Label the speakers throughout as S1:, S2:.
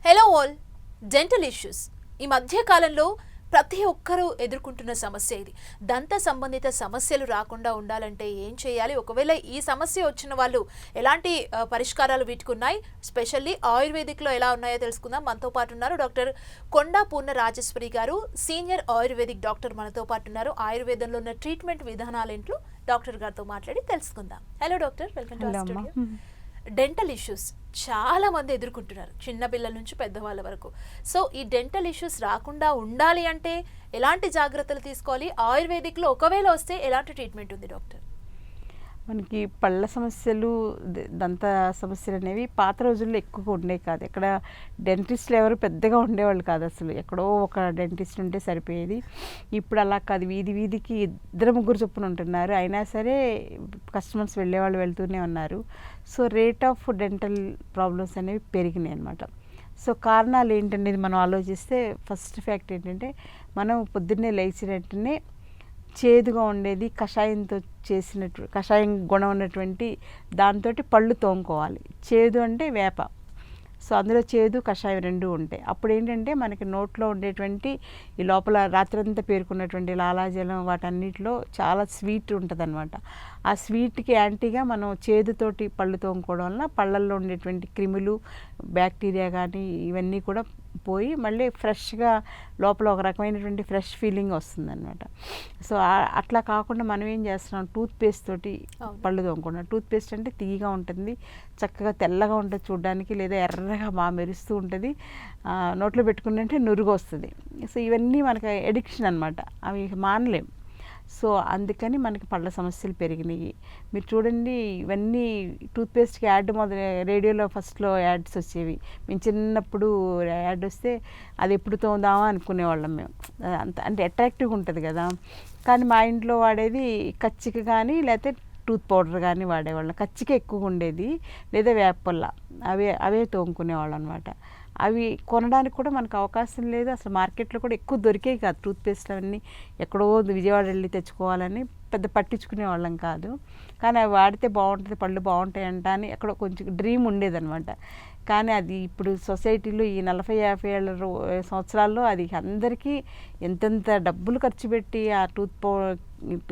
S1: Hello all. Dental issues ఈ మధ్య కాలంలో ప్రతి ఒక్కరూ ఎదుర్కొంటున్న సమస్య ఇది. దంత సంబంధిత సమస్యలు రాకుండా ఉండాలంటే ఏం చేయాలి? ఒకవేళ ఈ సమస్య వచ్చిన వాళ్ళు ఎలాంటి పరిష్కారాలు వీటికి ఉన్నాయి? స్పెషల్లీ ఆయుర్వేదిక్లో ఎలా ఉన్నాయో తెలుసుకుందాం. మనతో పాటు ఉన్నారు డాక్టర్ కొండా పూర్ణ రాజేశ్వరి గారు, సీనియర్ ఆయుర్వేదిక్ డాక్టర్ మనతో పాటు ఉన్నారు. ఆయుర్వేదంలో ఉన్న ట్రీట్మెంట్ విధానాలు ఏంటో డాక్టర్ గారితో మాట్లాడి తెలుసుకుందాం. Hello doctor, welcome to our studio. Dental issues చాలా మంది ఎదుర్కొంటున్నారు, చిన్న పిల్లల నుంచి పెద్దవాళ్ళ వరకు. సో ఈ డెంటల్ ఇష్యూస్ రాకుండా ఉండాలి అంటే ఎలాంటి జాగ్రత్తలు తీసుకోవాలి? ఆయుర్వేదిక్లో ఒకవేళ వస్తే ఎలాంటి ట్రీట్మెంట్ ఉంది డాక్టర్?
S2: మనకి పళ్ళ సమస్యలు, దంత సమస్యలు అనేవి పాత రోజుల్లో ఎక్కువగా ఉండేవి కాదు. ఇక్కడ డెంటిస్టులు ఎవరు పెద్దగా ఉండేవాళ్ళు కాదు, అసలు ఎక్కడో ఒక డెంటిస్ట్ ఉంటే సరిపోయేది. ఇప్పుడు అలా కాదు, వీధి వీధికి ఇద్దరు ముగ్గురు చొప్పున ఉంటున్నారు. అయినా సరే కస్టమర్స్ వెళ్ళేవాళ్ళు వెళ్తూనే ఉన్నారు. So rate of dental problems అనేవి పెరిగినాయి అన్నమాట. సో కారణాలు ఏంటనేది మనం ఆలోచిస్తే ఫస్ట్ ఫ్యాక్ట్ ఏంటంటే, మనం పొద్దున్నే లేచిన వెంటనే చేదుగా ఉండేది కషాయంతో చేసినట్టు, కషాయం గుణం ఉన్నటువంటి దాంతో పళ్ళు తోముకోవాలి. చేదు అంటే వేప, సో అందులో చేదు కషాయం రెండు ఉంటాయి. అప్పుడు ఏంటంటే మనకి నోట్లో ఉండేటువంటి ఈ లోపల రాత్రంతా పేరుకున్నటువంటి లాలాజలం వాటన్నిటిలో చాలా స్వీట్ ఉంటుంది అనమాట. ఆ స్వీట్కి యాంటీగా మనం చేదుతోటి పళ్ళు తోముకోవడం వల్ల పళ్ళల్లో ఉండేటువంటి క్రిములు, బ్యాక్టీరియా కానీ ఇవన్నీ కూడా పోయి మళ్ళీ ఫ్రెష్గా లోపల ఒక రకమైనటువంటి ఫ్రెష్ ఫీలింగ్ వస్తుందన్నమాట. సో అట్లా కాకుండా మనం ఏం చేస్తున్నాం, టూత్ పేస్ట్ తోటి పళ్ళు తోముకుంటున్నాం. టూత్ పేస్ట్ అంటే తీయగా ఉంటుంది, చక్కగా తెల్లగా ఉంటుంది చూడడానికి, లేదా ఎర్రగా బాగా మెరుస్తూ ఉంటుంది, నోట్లో పెట్టుకుంటే నురుగు వస్తుంది. సో ఇవన్నీ మనకి ఎడిక్షన్ అనమాట, అవి మానలేం. సో అందుకని మనకి పళ్ళ సమస్యలు పెరిగినాయి. మీరు చూడండి, ఇవన్నీ టూత్పేస్ట్కి యాడ్ రేడియోలో ఫస్ట్లో యాడ్స్ వచ్చేవి. మేము చిన్నప్పుడు యాడ్ వస్తే అది ఎప్పుడు తోముదామా అనుకునేవాళ్ళం మేము. అంటే అట్రాక్టివ్గా ఉంటుంది కదా. కానీ మా ఇంట్లో వాడేది కచ్చిక కానీ లేకపోతే టూత్ పౌడర్ కానీ వాడేవాళ్ళం. కచ్చిక ఎక్కువగా ఉండేది, లేదా వేపల్ల, అవే తోముకునేవాళ్ళం అనమాట. అవి కొనడానికి కూడా మనకు అవకాశం లేదు, అసలు మార్కెట్లో కూడా ఎక్కువ దొరికేవి కాదు. టూత్పేస్ట్ అవన్నీ ఎక్కడో విజయవాడ వెళ్ళి తెచ్చుకోవాలని పెద్ద పట్టించుకునే వాళ్ళం కాదు. కానీ అవి వాడితే బాగుంటుంది, పళ్ళు బాగుంటాయంట అని ఎక్కడ కొంచెం డ్రీమ్ ఉండేదన్నమాట. కానీ అది ఇప్పుడు సొసైటీలో ఈ 40-50 ఏళ్ళ సంవత్సరాల్లో అది అందరికీ ఎంతెంత డబ్బులు ఖర్చు పెట్టి ఆ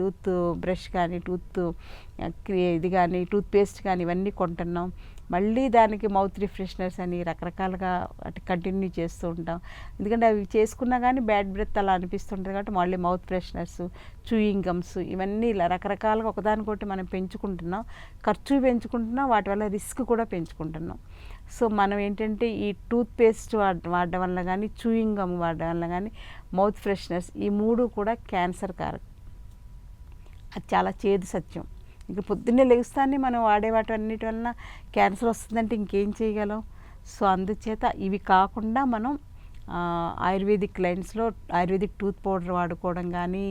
S2: టూత్ బ్రష్ కానీ, ఇది కానీ, టూత్పేస్ట్ కానీ ఇవన్నీ కొంటున్నాం. మళ్ళీ దానికి మౌత్ రిఫ్రెషనర్స్ అని రకరకాలుగా అటు కంటిన్యూ చేస్తూ ఉంటాం. ఎందుకంటే అవి చేసుకున్నా కానీ బ్యాడ్ బ్రెత్ అలా అనిపిస్తుంటుంది కాబట్టి మళ్ళీ మౌత్ ఫ్రెషనర్స్, చూయింగ్ గమ్స్ ఇవన్నీ ఇలా రకరకాలుగా ఒకదానికొకటి మనం పెంచుకుంటున్నాం. ఖర్చు పెంచుకుంటున్నాం, వాటి వల్ల రిస్క్ కూడా పెంచుకుంటున్నాం. సో మనం ఏంటంటే ఈ టూత్పేస్ట్ వాడడం వల్ల కానీ, చూయింగ్ గమ్ వాడడం వల్ల కానీ, మౌత్ ఫ్రెషనర్స్ ఈ మూడు కూడా క్యాన్సర్ కారకం. అది చాలా చేదు సత్యం. ఇంక పొద్దున్నే లెగుస్తానే మనం వాడే వాటి అన్నిటి వలన క్యాన్సర్ వస్తుందంటే ఇంకేం చేయగలం? సో అందుచేత ఇవి కాకుండా మనం ఆయుర్వేదిక్ లైన్స్లో ఆయుర్వేదిక్ టూత్ పౌడర్ వాడుకోవడం కానీ,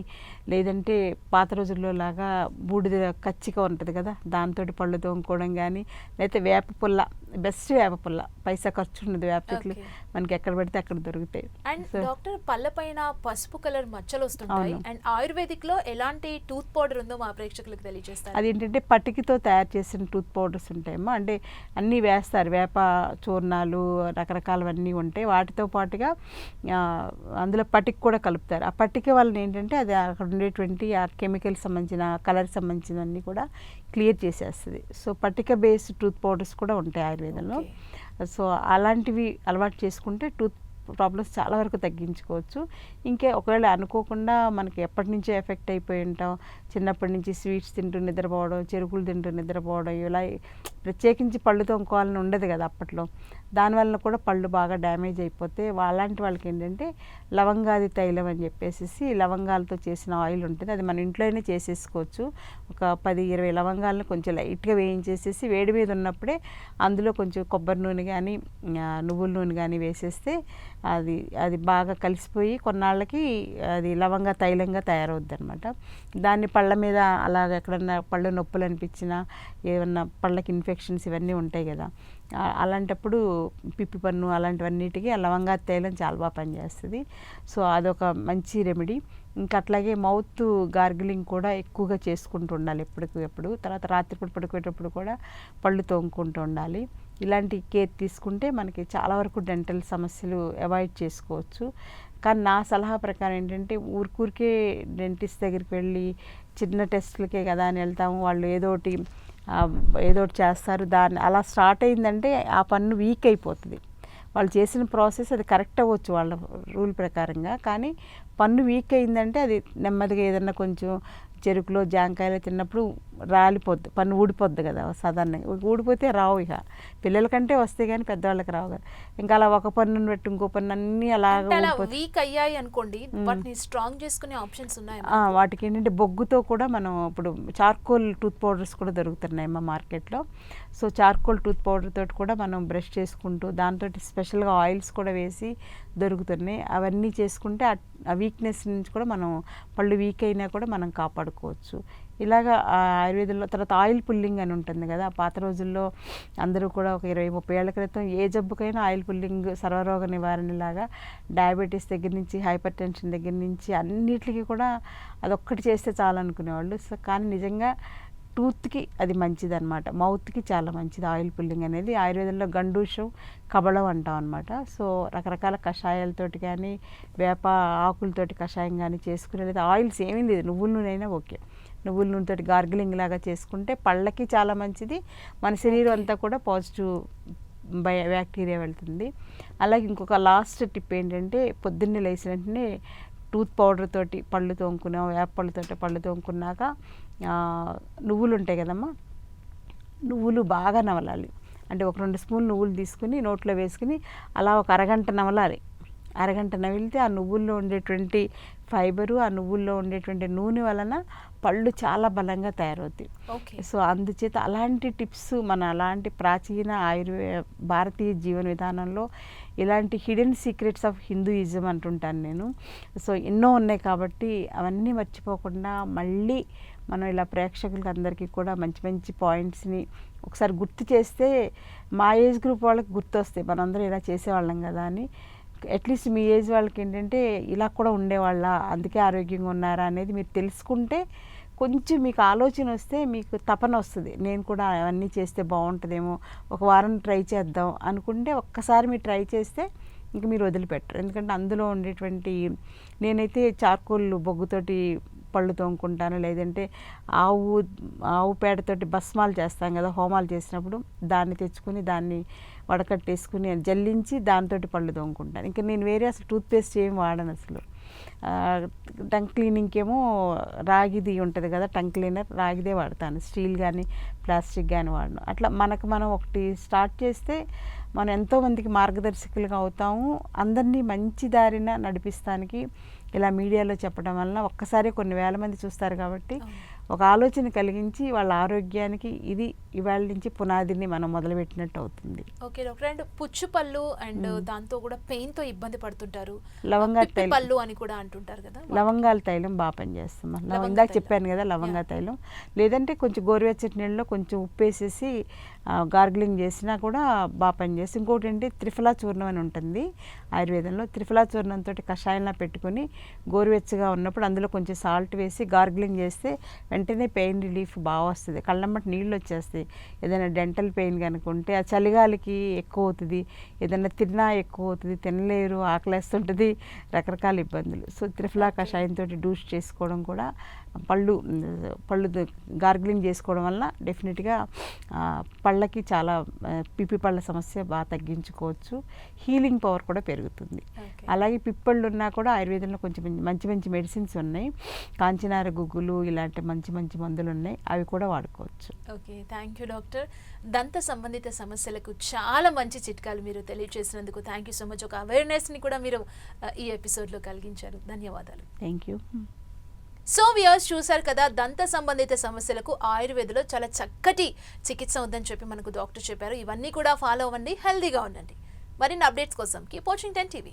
S2: లేదంటే పాత రోజుల్లో లాగా బూడిద కచ్చిక ఉంటుంది కదా, దాంతో పళ్ళు తోముకోవడం కానీ, లేకపోతే వేప పుల్ల, బెస్ట్ వేప పుల్ల, పైసా ఖర్చు ఉండదు. వేప చెట్లు మనకి ఎక్కడ పడితే అక్కడ దొరుకుతాయి.
S1: అండ్ డాక్టర్, పళ్ళ పైన పసుపు కలర్ మచ్చలు వస్తుంటాయి, అండ్ ఆయుర్వేదిక్ లో ఎలాంటి టూత్ పౌడర్ ఉందో మా ప్రేక్షకులకు తెలియజేస్తారు.
S2: అదేంటంటే పటికితో తయారు చేసిన టూత్ పౌడర్స్ ఉంటాయేమో, అంటే అన్నీ వేస్తారు, వేప చూర్ణాలు రకరకాలవన్నీ ఉంటాయి. వాటితో పాటుగా అందులో పటిక కూడా కలుపుతారు. ఆ పటిక వలన ఏంటంటే అది అక్కడ ఉండేటువంటి ఆ కెమికల్ సంబంధించిన, కలర్ సంబంధించినవన్నీ కూడా క్లియర్ చేసేస్తుంది. సో పటిక బేస్డ్ టూత్ పౌడర్స్ కూడా ఉంటాయి ఆయుర్వేదంలో. సో అలాంటివి అలవాటు చేసుకుంటే టూత్ ప్రాబ్లమ్స్ చాలా వరకు తగ్గించుకోవచ్చు. ఇంకే ఒకవేళ అనుకోకుండా మనకి ఎప్పటి నుంచో ఎఫెక్ట్ అయిపోయి ఉంటాం, చిన్నప్పటి నుంచి స్వీట్స్ తింటూ నిద్రపోవడం, చెరుకులు తింటూ నిద్రపోవడం, ఇలా ప్రత్యేకించి పళ్ళు తోముకోవాలని ఉండదు కదా అప్పట్లో. దానివల్ల కూడా పళ్ళు బాగా డ్యామేజ్ అయిపోతే అలాంటి వాళ్ళకి ఏంటంటే లవంగాది తైలం అని చెప్పేసి లవంగాలతో చేసిన ఆయిల్ ఉంటుంది. అది మన ఇంట్లోనే చేసేసుకోవచ్చు. ఒక 10-20 లవంగాలను కొంచెం లైట్గా వేయించేసేసి వేడి మీద ఉన్నప్పుడే అందులో కొంచెం కొబ్బరి నూనె కానీ, నువ్వుల నూనె కానీ వేసేస్తే అది బాగా కలిసిపోయి కొన్నాళ్ళకి అది లవంగా తైలంగా తయారవుద్ది అనమాట. దాన్ని పళ్ళ మీద అలాగ ఎక్కడన్నా పళ్ళు నొప్పులు అనిపించినా, ఏమన్నా పళ్ళకి ఇన్ఫెక్షన్స్ ఇవన్నీ ఉంటాయి కదా, అలాంటప్పుడు పిప్పి పన్ను అలాంటివన్నిటికీ ఆ లవంగా తైలం చాలా బాగా పనిచేస్తుంది. సో అదొక మంచి రెమెడీ. ఇంకా అట్లాగే మౌత్ గార్గిలింగ్ కూడా ఎక్కువగా చేసుకుంటూ ఉండాలి ఎప్పటికప్పుడు. తర్వాత రాత్రిపూట పడుకునేటప్పుడు కూడా పళ్ళు తోముకుంటూ ఉండాలి. ఇలాంటి కేర్ తీసుకుంటే మనకి చాలా వరకు డెంటల్ సమస్యలు అవాయిడ్ చేసుకోవచ్చు. కానీ నా సలహా ప్రకారం ఏంటంటే ఊరికే డెంటిస్ట్ దగ్గరికి వెళ్ళి చిన్న టెస్టులకే కదా అని వెళ్తాము, వాళ్ళు ఏదోటి చేస్తారు, దాన్ని అలా స్టార్ట్ అయిందంటే ఆ పన్ను వీక్ అయిపోతుంది. వాళ్ళు చేసిన ప్రాసెస్ అది కరెక్ట్ అవ్వచ్చు వాళ్ళ రూల్ ప్రకారంగా, కానీ పన్ను వీక్ అయిందంటే అది నెమ్మదిగా ఏదన్నా కొంచెం చెరుకులో జాంకాయలు తిన్నప్పుడు రాలిపోద్ది, పన్ను ఊడిపోద్ది కదా సాధారణంగా. ఊడిపోతే రావు, ఇక పిల్లలకంటే వస్తే కానీ పెద్దవాళ్ళకి రావు కదా. ఇంకా అలా ఒక పన్నుని పెట్టి ఇంకో పన్ను అన్నీ అలాగా
S1: వీక్ అయ్యాయి అనుకోండి, వాటిని స్ట్రాంగ్ చేసుకునే ఆప్షన్స్ ఉన్నాయి.
S2: వాటికి ఏంటంటే బొగ్గుతో కూడా మనం ఇప్పుడు చార్కోల్ టూత్ పౌడర్స్ కూడా దొరుకుతున్నాయి మా మార్కెట్లో. సో చార్కోల్ టూత్ పౌడర్ తోటి కూడా మనం బ్రష్ చేసుకుంటూ దాంతో స్పెషల్గా ఆయిల్స్ కూడా వేసి దొరుకుతున్నాయి. అవన్నీ చేసుకుంటే ఆ వీక్నెస్ నుంచి కూడా మనం పళ్ళు వీక్ అయినా కూడా మనం కాపాడుకోవచ్చు. ఇలాగా ఆయుర్వేదంలో తర్వాత ఆయిల్ పుల్లింగ్ అని ఉంటుంది కదా. పాత రోజుల్లో అందరూ కూడా ఒక 20-30 ఏళ్ల క్రితం ఏ జబ్బుకైనా ఆయిల్ పుల్లింగ్ సర్వరోగ నివారణలాగా, డయాబెటీస్ దగ్గర నుంచి హైపర్ టెన్షన్ దగ్గర నుంచి అన్నిటికీ కూడా అదొక్కటి చేస్తే చాలు అనుకునేవాళ్ళు. సో కానీ నిజంగా టూత్కి అది మంచిది అనమాట, మౌత్కి చాలా మంచిది ఆయిల్ పుల్లింగ్ అనేది. ఆయుర్వేదంలో గండూషం కబళం అంటాం అనమాట. సో రకరకాల కషాయాలతోటి కానీ వేప ఆకులతోటి కషాయం కానీ చేసుకునే, లేదా ఆయిల్స్ ఏమీ లేదు, నువ్వుల నూనె అయినా ఓకే, నువ్వుల నూనెతోటి గార్గిలింగ్ లాగా చేసుకుంటే పళ్ళకి చాలా మంచిది, మన శరీరం అంతా కూడా పాజిటివ్ బ్యాక్టీరియా వెళ్తుంది. అలాగే ఇంకొక లాస్ట్ టిప్ ఏంటంటే పొద్దున్నే లేచిన వెంటనే టూత్ పౌడర్ తోటి పళ్ళు తోముకున్నాం, వేప పళ్ళతోటి పళ్ళు తోముకున్నాక నువ్వులు ఉంటాయి కదమ్మా, నువ్వులు బాగా నవలాలి. అంటే ఒక 2 స్పూన్లు నువ్వులు తీసుకుని నోట్లో వేసుకుని అలా ఒక అరగంట నవలాలి. అరగంట నవిలితే ఆ నువ్వుల్లో ఉండేటువంటి ఫైబరు, ఆ నువ్వుల్లో ఉండేటువంటి నూనె వలన పళ్ళు చాలా బలంగా తయారవుతాయి. సో అందుచేత అలాంటి టిప్స్ మన అలాంటి ప్రాచీన భారతీయ జీవన విధానంలో ఇలాంటి హిడెన్ సీక్రెట్స్ ఆఫ్ హిందూయిజం అంటుంటాను నేను. సో ఎన్నో ఉన్నాయి కాబట్టి అవన్నీ మర్చిపోకుండా మళ్ళీ మనం ఇలా ప్రేక్షకులకి అందరికీ కూడా మంచి మంచి పాయింట్స్ని ఒకసారి గుర్తు చేస్తే మా ఏజ్ గ్రూప్ వాళ్ళకి గుర్తొస్తాయి, మనందరం ఇలా చేసేవాళ్ళం కదా అని. అట్లీస్ట్ మీ ఏజ్ వాళ్ళకి ఏంటంటే ఇలా కూడా ఉండేవాళ్ళ, అందుకే ఆరోగ్యంగా ఉన్నారా అనేది మీరు తెలుసుకుంటే కొంచెం మీకు ఆలోచన వస్తే మీకు తపన వస్తుంది, నేను కూడా అవన్నీ చేస్తే బాగుంటుందేమో, ఒక వారం ట్రై చేద్దాం అనుకుంటే ఒక్కసారి మీరు ట్రై చేస్తే ఇంక మీరు వదిలిపెట్టరు. ఎందుకంటే అందులో ఉండేటువంటి, నేనైతే చార్కోల్ బొగ్గుతోటి పళ్ళు తోముకుంటాను, లేదంటే ఆవు పేడతోటి భస్మాలు చేస్తాం కదా హోమాలు చేసినప్పుడు, దాన్ని తెచ్చుకుని దాన్ని వడకట్టేసుకుని జల్లించి దాంతో పళ్ళు తోముకుంటాను. ఇంకా నేను వేరే అసలు టూత్పేస్ట్ ఏం వాడను అసలు. టంగ్ క్లీనింగ్కి ఏమో రాగిది ఉంటుంది కదా టంగ్ క్లీనర్, రాగిదే వాడతాను, స్టీల్ కానీ ప్లాస్టిక్ కానీ వాడను. అట్లా మనం ఒకటి స్టార్ట్ చేస్తే మనం ఎంతోమందికి మార్గదర్శకులుగా అవుతాము, అందరినీ మంచి దారిన నడిపిస్తానికి ఇలా మీడియాలో చెప్పడం వలన ఒక్కసారి కొన్ని వేల మంది చూస్తారు కాబట్టి ఒక ఆలోచన కలిగించి వాళ్ళ ఆరోగ్యానికి ఇది ఇవాళ నుంచి పునాదిని మనం మొదలుపెట్టినట్టు అవుతుంది.
S1: ఓకే డాక్టర్, అండ్ పుచ్చు పళ్ళు అండ్ దాంతో కూడా పెయిన్ తో ఇబ్బంది పడుతుంటారు,
S2: లవంగా
S1: పళ్ళు అని కూడా అంటుంటారు కదా,
S2: లవంగాల తైలం బాగా పనిచేస్తాం. ఇందాక చెప్పాను కదా లవంగా తైలం, లేదంటే కొంచెం గోరువెచ్చటి నీళ్ళలో కొంచెం ఉప్పు వేసేసి గార్గిలింగ్ చేసినా కూడా బాగా పనిచేస్తుంది. ఇంకోటి ఏంటి త్రిఫలా చూర్ణం అని ఉంటుంది ఆయుర్వేదంలో, త్రిఫలా చూర్ణంతో కషాయంలా పెట్టుకొని గోరువెచ్చగా ఉన్నప్పుడు అందులో కొంచెం సాల్ట్ వేసి గార్గిలింగ్ చేస్తే వెంటనే పెయిన్ రిలీఫ్ బాగా వస్తుంది, కళ్ళమ్మటి నీళ్ళు వచ్చేస్తాయి. ఏదైనా డెంటల్ పెయిన్ కనుక ఉంటే ఆ చలిగాలికి ఎక్కువ అవుతుంది, ఏదైనా తిన్నా ఎక్కువ అవుతుంది, తినలేరు, ఆకలేస్తుంటుంది, రకరకాల ఇబ్బందులు. సో త్రిఫలా కషాయంతో డూష్ చేసుకోవడం కూడా పళ్ళు గార్గిలింగ్ చేసుకోవడం వల్ల డెఫినెట్గా పళ్ళకి చాలా పిప్పి పళ్ళ సమస్య బాగా తగ్గించుకోవచ్చు, హీలింగ్ పవర్ కూడా పెరుగుతుంది. అలాగే పిప్పళ్ళు ఉన్నా కూడా ఆయుర్వేదంలో కొంచెం మంచి మంచి మెడిసిన్స్ ఉన్నాయి, కాంచనార గుగ్గులు ఇలాంటి మంచి మంచి మందులు ఉన్నాయి, అవి కూడా వాడుకోవచ్చు.
S1: Okay, thank you doctor. దంత సంబంధిత సమస్యలకు చాలా మంచి చిట్కాలు మీరు తెలియజేసినందుకు థ్యాంక్ యూ సో మచ్. ఒక అవేర్నెస్ని కూడా మీరు ఈ ఎపిసోడ్లో కలిగించారు, ధన్యవాదాలు.
S2: Thank you.
S1: సో వ్యూయర్స్ చూసారు కదా, దంత సంబంధిత సమస్యలకు ఆయుర్వేదంలో చాలా చక్కటి చికిత్స ఉందని చెప్పి మనకు డాక్టర్ చెప్పారు. ఇవన్నీ కూడా ఫాలో అవ్వండి, హెల్దీగా ఉండండి. మరిన్ని అప్డేట్స్ కోసం కీప్ వాచింగ్ 10 TV.